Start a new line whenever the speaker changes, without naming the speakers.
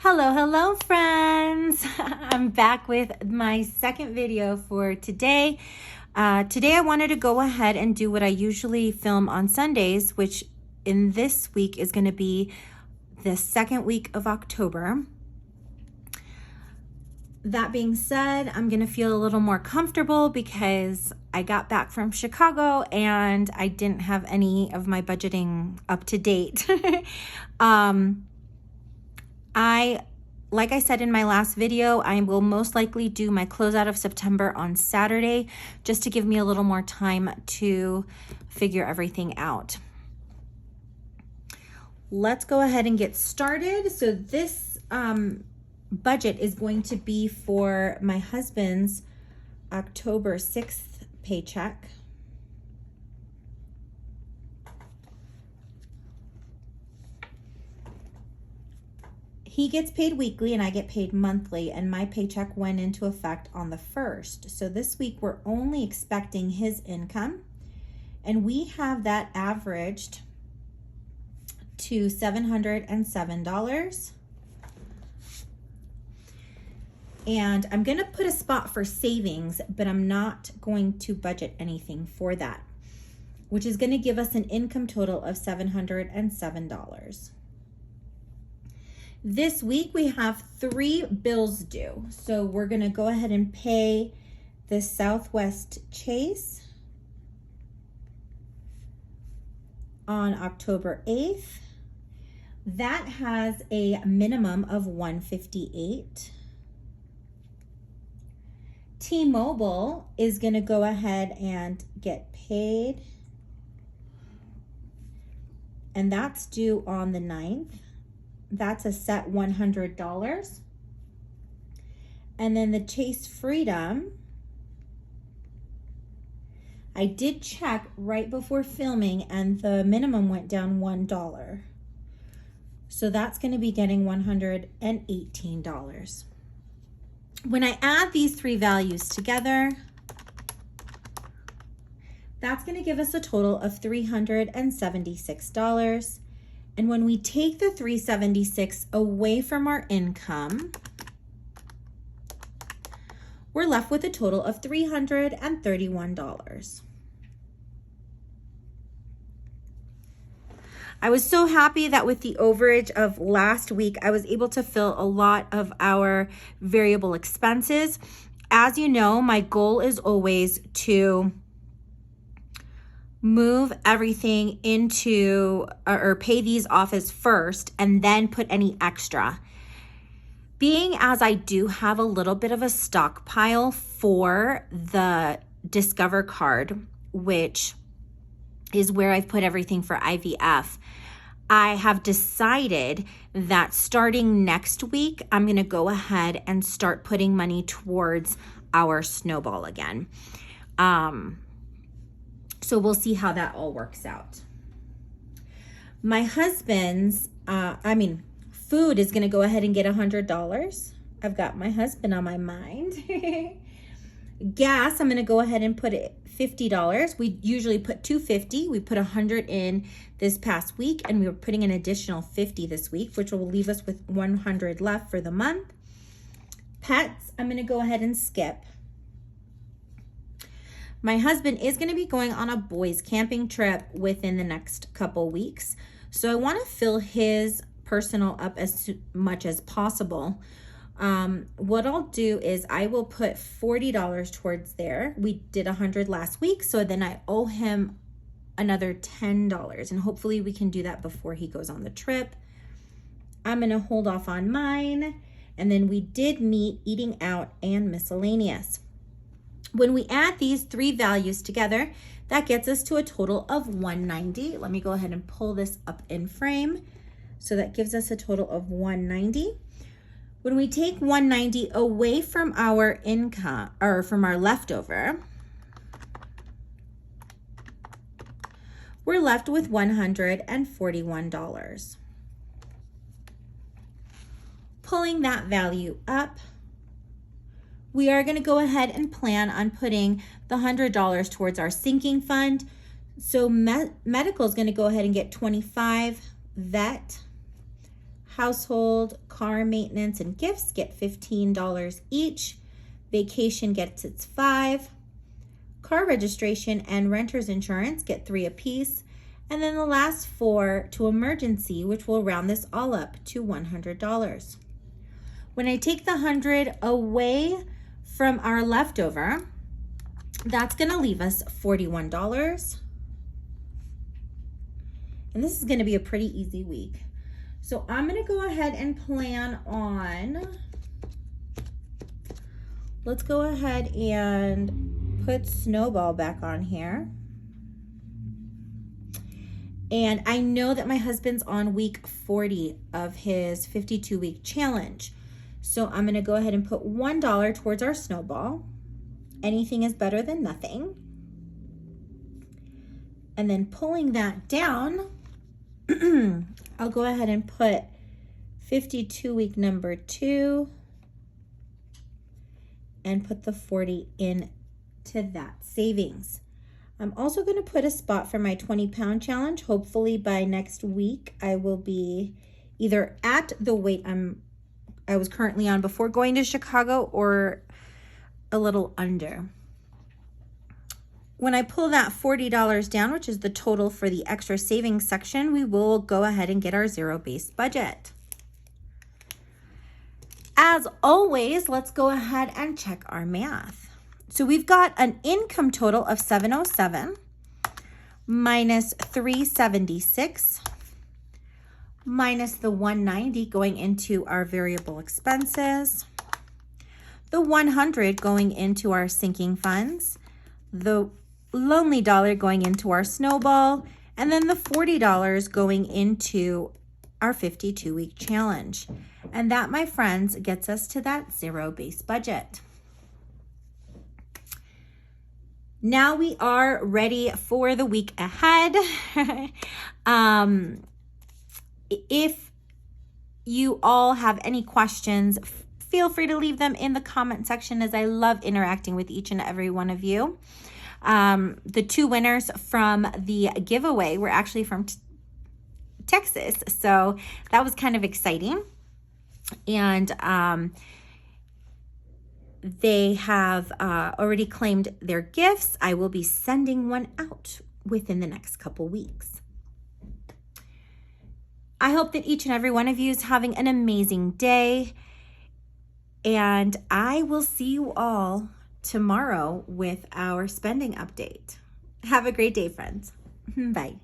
Hello friends. I'm back with my second video for today. Today I wanted to go ahead and do what I usually film on Sundays, which in this week is going to be the second week of October. That being said, I'm going to feel a little more comfortable because I got back from Chicago and I didn't have any of my budgeting up to date. Like I said in my last video, I will most likely do my closeout of September on Saturday, just to give me a little more time to figure everything out. Let's go ahead and get started. So this budget is going to be for my husband's October 6th paycheck. He gets paid weekly and I get paid monthly, and my paycheck went into effect on the 1st. So this week we're only expecting his income, and we have that averaged to $707. And I'm going to put a spot for savings, but I'm not going to budget anything for that, which is going to give us an income total of $707. This week we have 3 bills due. So we're going to go ahead and pay the Southwest Chase on October 8th. That has a minimum of $158. T-Mobile is going to go ahead and get paid, and that's due on the 9th. That's a set $100. And then the Chase Freedom, I did check right before filming and the minimum went down $1. So that's going to be getting $118. When I add these 3 values together, that's going to give us a total of $376. And when we take the $376 away from our income, we're left with a total of $331. I was so happy that with the overage of last week, I was able to fill a lot of our variable expenses. As you know, my goal is always to move everything into or pay these off as first and then put any extra. Being as I do have a little bit of a stockpile for the Discover card, which is where I've put everything for IVF, I have decided that starting next week, I'm going to go ahead and start putting money towards our snowball again. So we'll see how that all works out. My husband's, food is going to go ahead and get $100. I've got my husband on my mind. Gas, I'm going to go ahead and put it $50. We usually put $250. We put $100 in this past week, and we were putting an additional $50 this week, which will leave us with $100 left for the month. Pets, I'm going to go ahead and skip. My husband is going to be going on a boys camping trip within the next couple weeks. So I want to fill his personal up as much as possible. What I'll do is I will put $40 towards there. We did $100 last week, so then I owe him another $10, and hopefully we can do that before he goes on the trip. I'm going to hold off on mine, and then we did meet eating out and miscellaneous. When we add these 3 values together, that gets us to a total of $190. Let me go ahead and pull this up in frame. So that gives us a total of $190. When we take $190 away from our income, or from our leftover, we're left with $141. Pulling that value up, we are going to go ahead and plan on putting the $100 towards our sinking fund. So medical is going to go ahead and get $25, vet, Household, car maintenance, and gifts get $15 each. Vacation gets its $5. Car registration and renter's insurance get $3 apiece. And then the last 4 to emergency, which will round this all up to $100. When I take the 100 away from our leftover, that's going to leave us $41. And this is going to be a pretty easy week. So I'm going to go ahead and plan on, let's go ahead and put Snowball back on here. And I know that my husband's on week 40 of his 52-week challenge. So I'm going to go ahead and put $1 towards our Snowball. Anything is better than nothing. And then pulling that down, I'll go ahead and put 52-week number 2 and put the 40 into that savings. I'm also going to put a spot for my 20-pound challenge. Hopefully by next week, I will be either at the weight I was currently on before going to Chicago or a little under. When I pull that $40 down, which is the total for the extra savings section, we will go ahead and get our zero-based budget. As always, let's go ahead and check our math. So we've got an income total of $707 minus $376 minus the $190 going into our variable expenses, the $100 going into our sinking funds, the lonely dollar going into our Snowball, and then the $40 going into our 52-week challenge. And that, my friends, gets us to that zero-based budget. Now we are ready for the week ahead. If you all have any questions, feel free to leave them in the comment section, as I love interacting with each and every one of you. The 2 winners from the giveaway were actually from Texas, so that was kind of exciting. And they have already claimed their gifts. I will be sending one out within the next couple weeks. I hope that each and every one of you is having an amazing day, and I will see you all tomorrow with our spending update. Have a great day, friends. Bye.